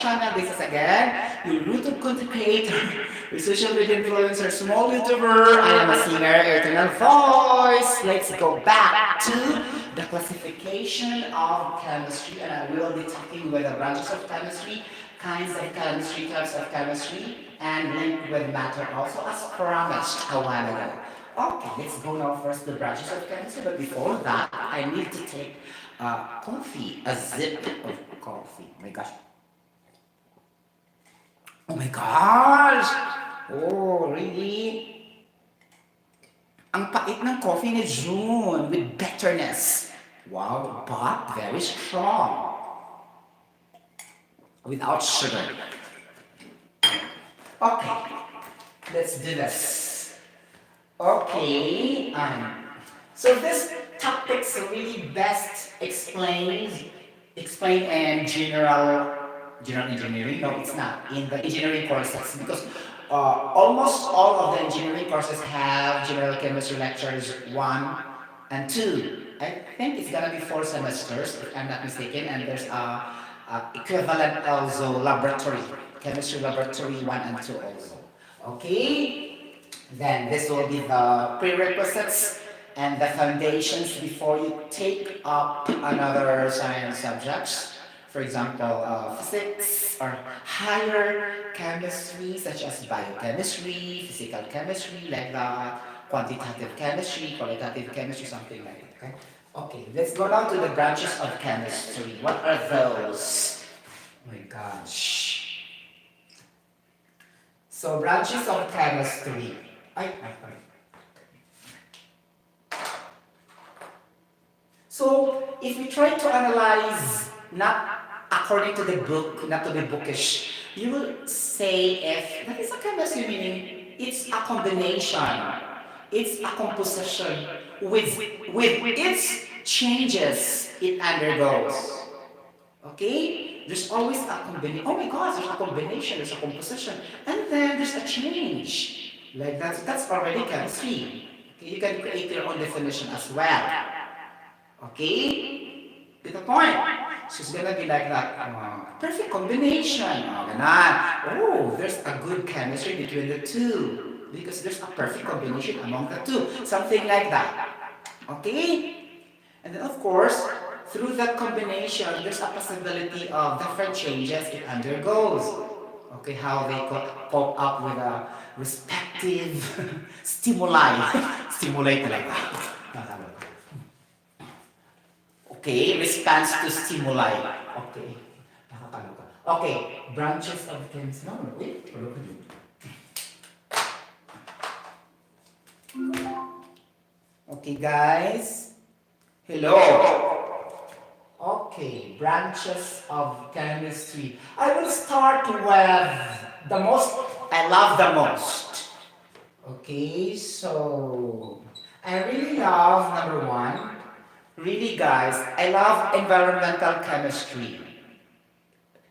channel. This is again your YouTube content creator, your social media influencer, small YouTuber. I am a singer, eternal voice. Let's go back to the classification of chemistry, and I will be talking with the branches of chemistry, kinds of chemistry, types of chemistry, and linked with matter also, as promised a while ago. Okay, let's go now first to the branches of chemistry, but before that, I need to take coffee, a sip of coffee. Oh my gosh. Oh my gosh! Oh, really? Ang pait ng coffee ni June with bitterness. Wow, but very strong. Without sugar. Okay, let's do this. Okay, so this topics really best explained in general engineering. No, it's not in the engineering courses because almost all of the engineering courses have general chemistry lectures 1 and 2. I think it's gonna be 4 semesters if I'm not mistaken, and there's a equivalent also laboratory chemistry laboratory 1 and 2 also. Okay. Then this will be the prerequisites and the foundations before you take up another science subjects. For example, physics or higher chemistry such as biochemistry, physical chemistry like that, quantitative chemistry, qualitative chemistry, something like that. Okay. Okay, let's go now to the branches of chemistry. What are those? Oh my gosh. So branches of chemistry. So if we try to analyze, not according to the book, not to be bookish, you will say if that is a chemistry, meaning it's a combination, it's a composition with its changes it undergoes. Okay? There's always a combination. Oh my God, there's a combination, there's a composition, and then there's a change. Like that. So that's already chemistry. Okay? You can create your own definition as well. Okay? Get the point? So it's gonna be like that. Perfect combination. Oh, there's a good chemistry between the two. Because there's a perfect combination among the two. Something like that. Okay? And then of course, through that combination, there's a possibility of different changes it undergoes. Okay, how they pop up with a respective stimuli. Stimulate like that. Okay, response to stimuli. Okay. Okay, branches of chemistry. No, wait. Okay, guys. Hello. Okay, branches of chemistry. I will start with the most I love the most. Okay, so I really love number 1. Really, guys, I love environmental chemistry.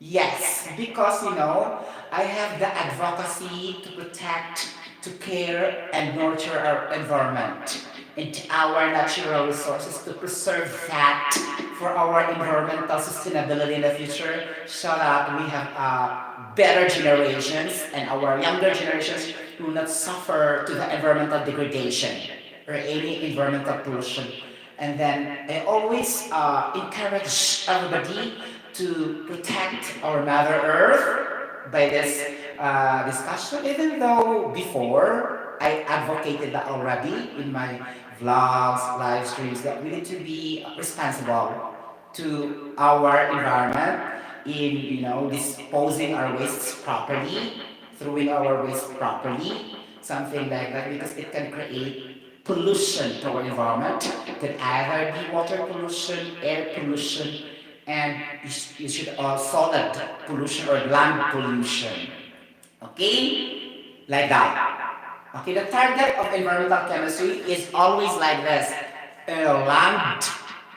Yes, because I have the advocacy to protect, to care, and nurture our environment and our natural resources to preserve that for our environmental sustainability in the future so that we have better generations and our younger generations will not suffer to the environmental degradation or any environmental pollution. And then I always encourage everybody to protect our Mother Earth by this discussion, even though before I advocated that already in my vlogs, live streams, that we need to be responsible to our environment in disposing our wastes properly, throwing our waste properly, something like that, because it can create pollution to our environment. It could either be water pollution, air pollution, and you should solid pollution or land pollution. Okay? Like that. Okay, the target of environmental chemistry is always like this. Land,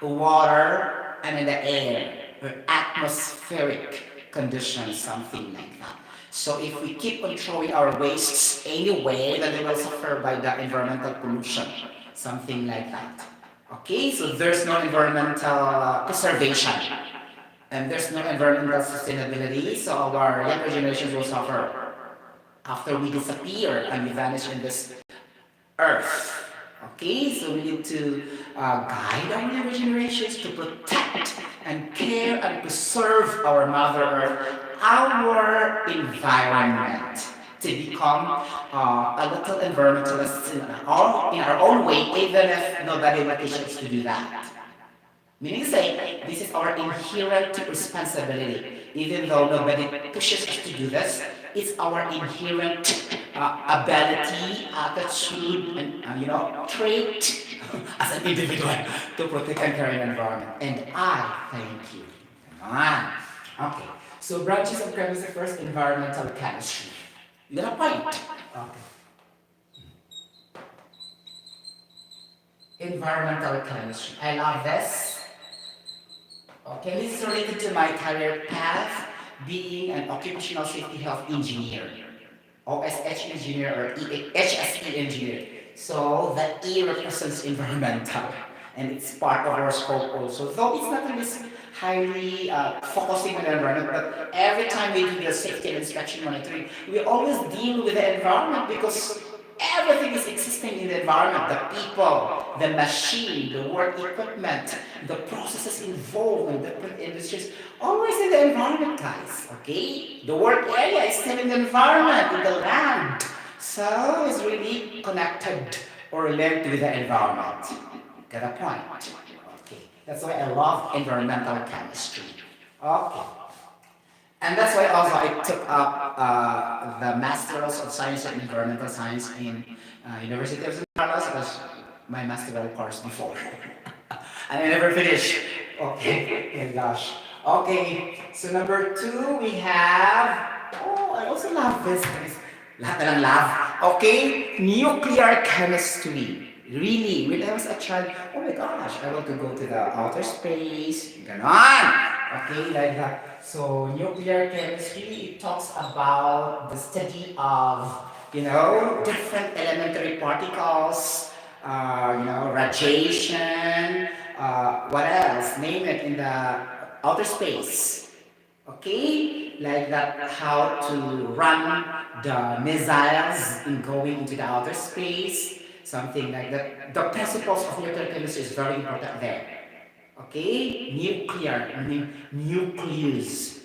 water, and in the air, or atmospheric conditions, something like that. So if we keep on throwing our wastes anyway, then they will suffer by the environmental pollution, something like that. Okay, so there's no environmental preservation. And there's no environmental sustainability, so our younger generations will suffer after we disappear and we vanish in this earth. Okay, so we need to guide our younger generations to protect and care and preserve our Mother Earth, our environment, to become a little environmentalists in our own way, even if nobody will teach us to do that. Meaning to say, this is our inherent responsibility. Even though nobody pushes us to do this, it's our inherent ability, attitude, and trait as an individual to protect and care an environment. And I thank you. Come on. Okay. So branches of chemistry first, environmental chemistry. You got a point? Okay. Environmental chemistry. I love this. Okay, this is related to my career path, being an occupational safety health engineer, OSH engineer or HSE engineer. So the E represents environmental, and it's part of our scope also. Though it's not really highly focusing on the environment, but every time we do the safety and inspection monitoring, we always deal with the environment because everything is existing in the environment, the people, the machine, the work equipment, the processes involved in different industries, always in the environment, guys, okay? The work area is still in the environment, in the land. So it's really connected or linked with the environment. Get a point? Okay. That's why I love environmental chemistry. Okay. And that's why also I took up the Masters of Science in Environmental Science in University of San Carlos. It was my master's course before. And I never finished. Okay, oh my gosh. Okay, so number 2 we have, oh, I also love this. Lahat na lang love. Okay, nuclear chemistry. Really, when I was a child, oh my gosh, I want to go to the outer space, ganon. Okay, like that. So nuclear chemistry, it talks about the study of, different elementary particles, radiation, what else? Name it in the outer space. Okay, like that, how to run the missiles in going into the outer space, something like that. The principles of nuclear chemistry is very important there. Okay, nuclear, meaning nucleus.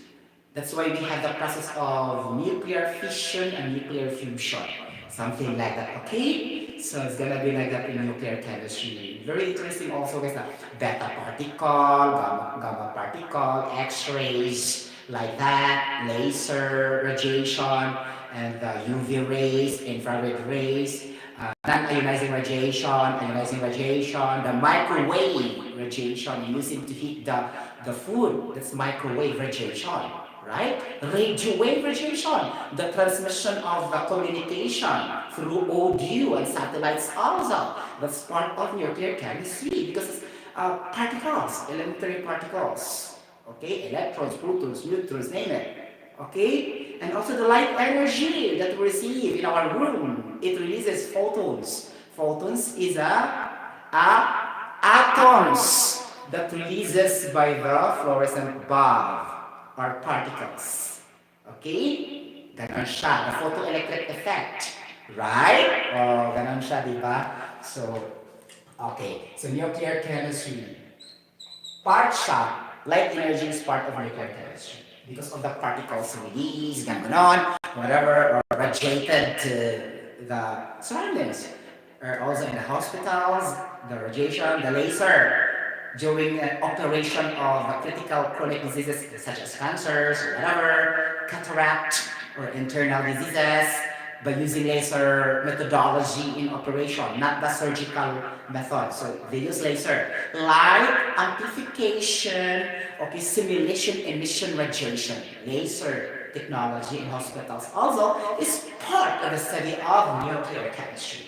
That's why we have the process of nuclear fission and nuclear fusion, something like that. Okay, so it's gonna be like that in nuclear chemistry. Very interesting also with the beta particle, gamma particle, X-rays, like that, laser radiation, and the UV rays, infrared rays, non-ionizing radiation, ionizing radiation, the microwave radiation using to heat the food, that's microwave radiation, right? Radio wave radiation, the transmission of the communication through audio and satellites also, that's part of nuclear chemistry because it's particles, elementary particles, okay, electrons, protons, neutrons, name it. Okay? And also the light energy that we receive in our room, it releases photons. Photons is atoms that releases by the fluorescent bulb or particles. Okay? Ganon siya, the photoelectric effect. Right? Oh, ganon siya, diba? So, okay. So nuclear chemistry. Part siya, light energy is part of nuclear chemistry. Because of the particles released, ganon, whatever, or radiated to the surroundings. Or also in the hospitals, the radiation, the laser, during an operation of critical chronic diseases such as cancers, or whatever, cataract, or internal diseases, by using laser methodology in operation, not the surgical method. So they use laser. Light amplification, okay, simulation emission radiation, laser technology in hospitals also is part of the study of nuclear chemistry.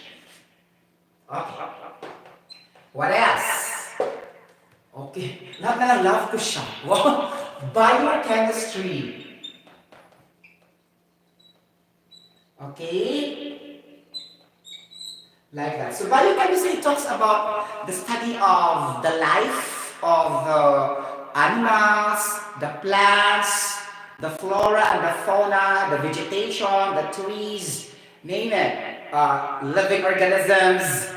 Okay. What else? Okay. Lahat na lang love ko siya. Biochemistry. Okay? Like that. So biochemistry talks about the study of the life of the animals, the plants, the flora and the fauna, the vegetation, the trees, name it, living organisms,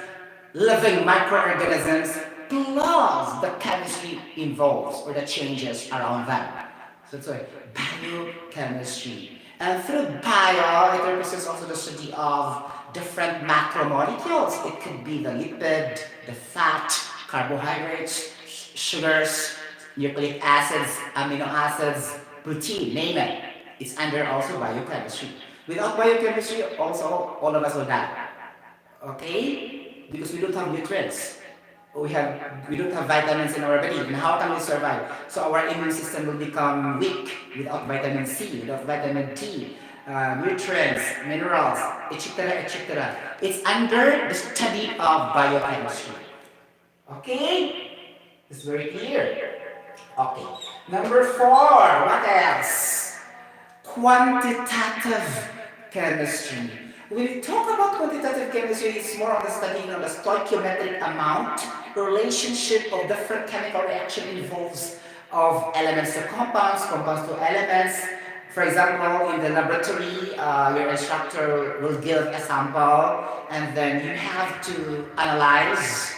living microorganisms, plus the chemistry involves or the changes around them. So it's like biochemistry. And through bio, it represents also the study of different macromolecules. It could be the lipid, the fat, carbohydrates, sugars, nucleic acids, amino acids, protein, name it. It's under also biochemistry. Without biochemistry, also all of us will die. Okay? Because we don't have nutrients. We don't have vitamins in our body. And how can we survive? So our immune system will become weak without vitamin C, without vitamin D, nutrients, minerals, etc., etc. It's under the study of biochemistry. Okay? It's very clear. Okay. Number 4, what else? Quantitative chemistry. When we talk about quantitative chemistry, it's more on the studying of the stoichiometric amount, relationship of different chemical reaction involves of elements to compounds, compounds to elements. For example, in the laboratory, your instructor will give a sample and then you have to analyze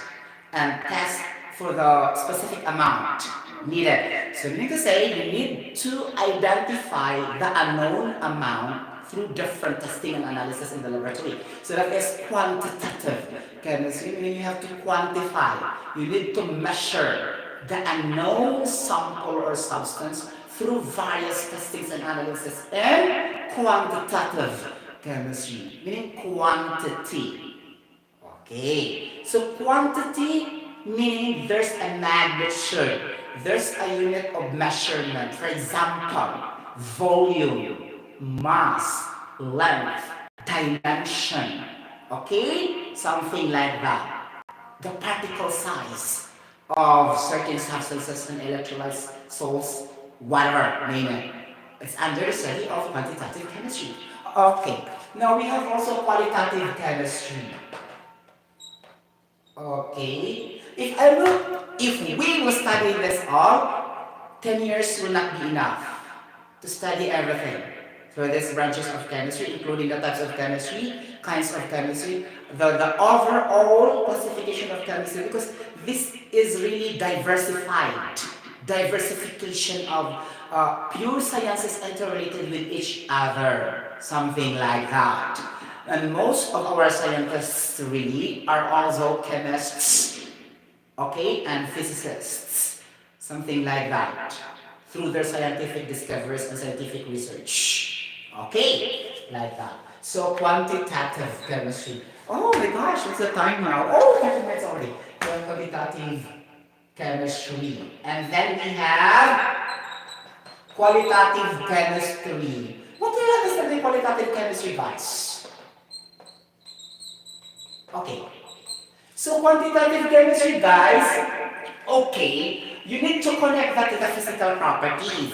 and test for the specific amount needed. So you need to say you need to identify the unknown amount through different testing and analysis in the laboratory. So that is quantitative chemistry, meaning you have to quantify. You need to measure the unknown sample or substance through various testings and analysis. And quantitative chemistry, meaning quantity. Okay, so quantity meaning there's a magnitude, there's a unit of measurement. For example, volume, mass, length, dimension, okay? Something like that. The particle size of certain substances and electrolytes, salts, whatever, name it. It's under the study of quantitative chemistry. Okay, now we have also qualitative chemistry. Okay, if we will study this all, 10 years will not be enough to study everything. So there's branches of chemistry, including the types of chemistry, kinds of chemistry, the overall classification of chemistry, because this is really diversification of pure sciences interrelated with each other, something like that. And most of our scientists really are also chemists, okay, and physicists, something like that, through their scientific discoveries and scientific research, okay, like that. So quantitative chemistry. Oh my gosh, what's the time now? Oh, 30 minutes already. Quantitative chemistry. And then we have qualitative chemistry. What do you understand in qualitative chemistry, guys? Okay. So quantitative chemistry, guys, okay, you need to connect that to the physical properties.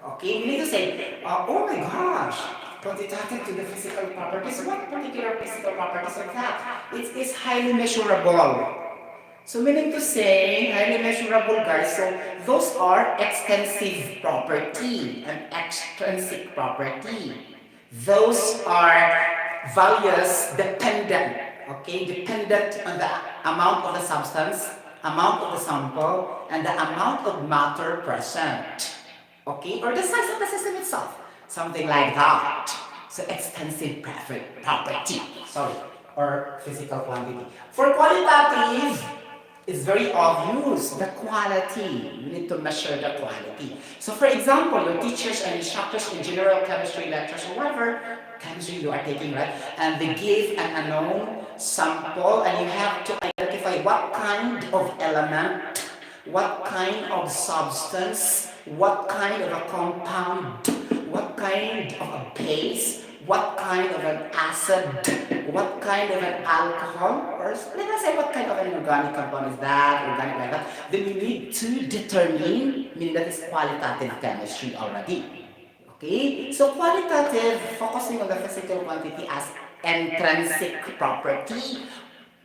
Okay, you need to say, oh my gosh, quantitative to the physical properties. What particular physical properties of that? It is highly measurable. So meaning to say, highly measurable, guys, so those are extensive property and extrinsic property. Those are values dependent, okay, dependent on the amount of the substance, amount of the sample, and the amount of matter present, okay, or the size of the system itself, something like that. So extensive property, sorry, or physical quantity. For qualitative, it's very obvious, the quality. You need to measure the quality. So for example, your teachers and instructors in general chemistry lectures or whatever chemistry you are taking, right? And they give an unknown sample and you have to identify what kind of element, what kind of substance, what kind of a compound, what kind of a base, what kind of an acid, what kind of an alcohol, or let us say what kind of an organic compound is that, organic like that, then you need to determine, meaning that is qualitative chemistry already. Okay, so qualitative, focusing on the physical quantity as intrinsic property,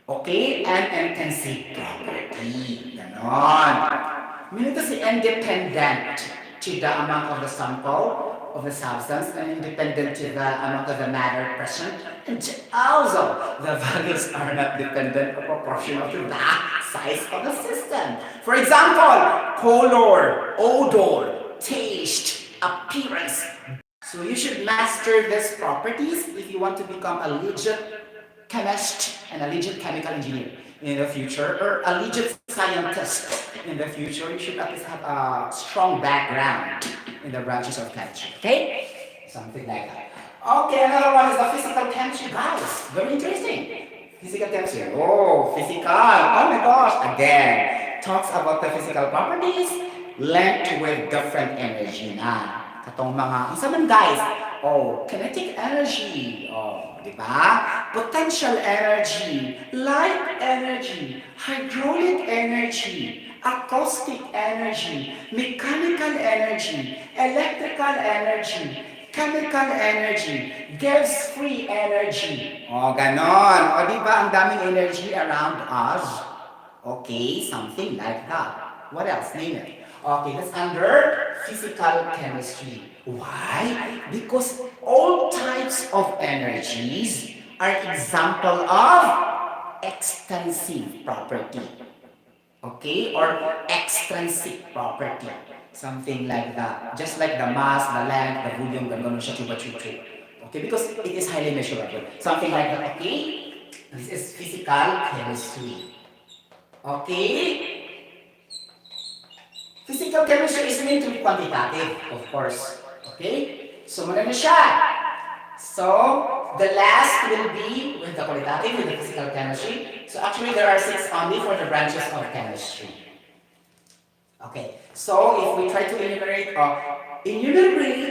okay, and intrinsic property, ganon. Meaning to say independent to the amount of the sample of the substance and independent to the amount of the matter present. And also, the values are not dependent or proportional to the size of the system. For example, color, odor, taste, appearance. So you should master these properties if you want to become a legit chemist and a legit chemical engineer in the future, or a legit scientist in the future. You should at least have a strong background in the branches of chemistry. Okay? Something like that. Okay, another one is the physical chemistry, guys. Very interesting. Physical chemistry. Oh, physical. Oh my gosh. Again, talks about the physical properties linked with different energy na. Katong mga, isa man guys, oh, kinetic energy, oh, di ba? Potential energy, light energy, hydraulic energy, acoustic energy, mechanical energy, electrical energy, chemical energy, gives free energy. Oh, ganon. O, di ba, ang daming energy around us? Okay, something like that. What else? Name it. Okay, that's under physical chemistry. Why? Because all types of energies are example of extensive property. Okay? Or extrinsic property. Something like that. Just like the mass, the length, the volume, gano'n siya, chupa-chupa. Okay? Because it is highly measurable. Something like that. Okay? This is physical chemistry. Okay? Physical chemistry is meant to be quantitative, of course. Okay? So, muna na siya. So, the last will be with the qualitative, with the physical chemistry. So, actually, there are 6 only for the branches of chemistry. Okay. So, if we try to enumerate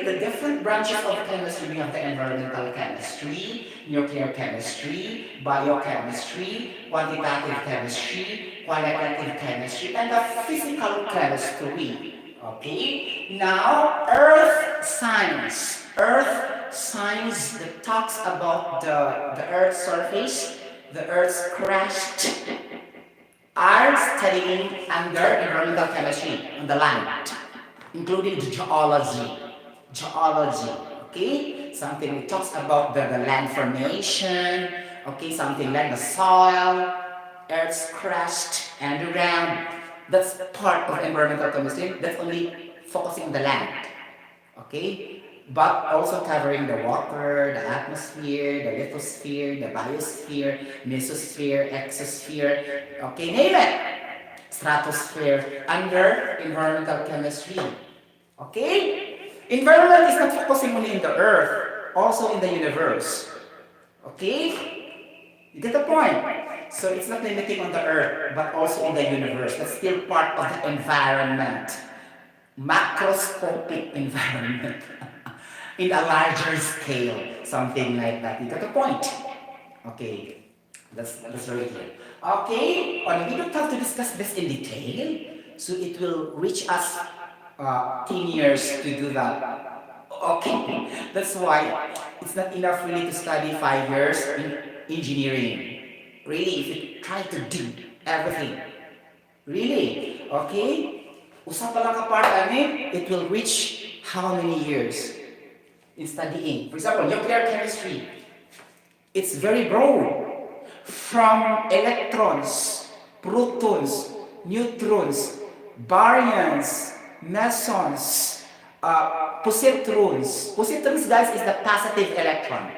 the different branches of chemistry, we have the environmental chemistry, nuclear chemistry, biochemistry, quantitative chemistry, qualitative chemistry, and the physical chemistry. Okay? Now, earth science. Earth science that talks about the Earth's surface, the Earth's crust, are studying under environmental chemistry on the land, including geology. Geology, okay? Something that talks about the land formation, okay? Something like the soil, Earth's crust, and around. That's part of environmental chemistry. That's only focusing on the land, okay? But also covering the water, the atmosphere, the lithosphere, the biosphere, mesosphere, exosphere, okay, name it. Stratosphere under environmental chemistry. Okay? Environment is not focusing only in the earth, also in the universe. Okay? You get the point? So it's not limiting on the earth, but also in the universe. That's still part of the environment. Macroscopic environment. In a larger scale, something like that. You got the point? Okay, that's very clear. Okay, we don't have to discuss this in detail, so it will reach us 10 years to do that. Okay, that's why it's not enough really to study 5 years in engineering. Really, if you try to do everything. Really, okay? Usa pa lang ka part, it will reach how many years? In studying. For example, nuclear chemistry. It's very broad. From electrons, protons, neutrons, baryons, mesons, positrons. Positrons, guys, is the positive electron.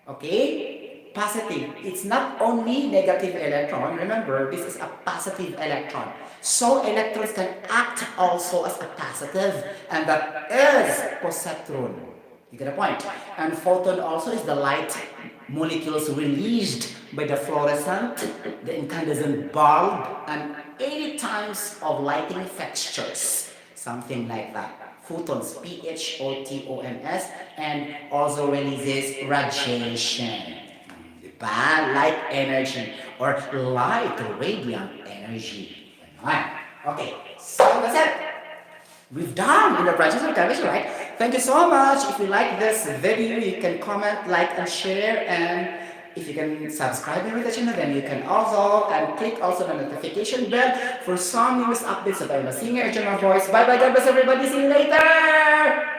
Okay? Positive. It's not only negative electron. Remember, this is a positive electron. So electrons can act also as a positive, and that is positron. You get a point? And photon also is the light molecules released by the fluorescent, the incandescent bulb, and 80 times of lighting fixtures. Something like that. Photons, P-H-O-T-O-N-S, and also releases radiation. Light energy, or light radiant energy. Okay, so that's it. We've done in the branches of chemistry, right? Thank you so much. If you like this video, you can comment, like, and share. And if you can subscribe to the channel, then you can also click also the notification bell for some news updates that I'm a singer and your voice. Bye bye, God bless everybody. See you later.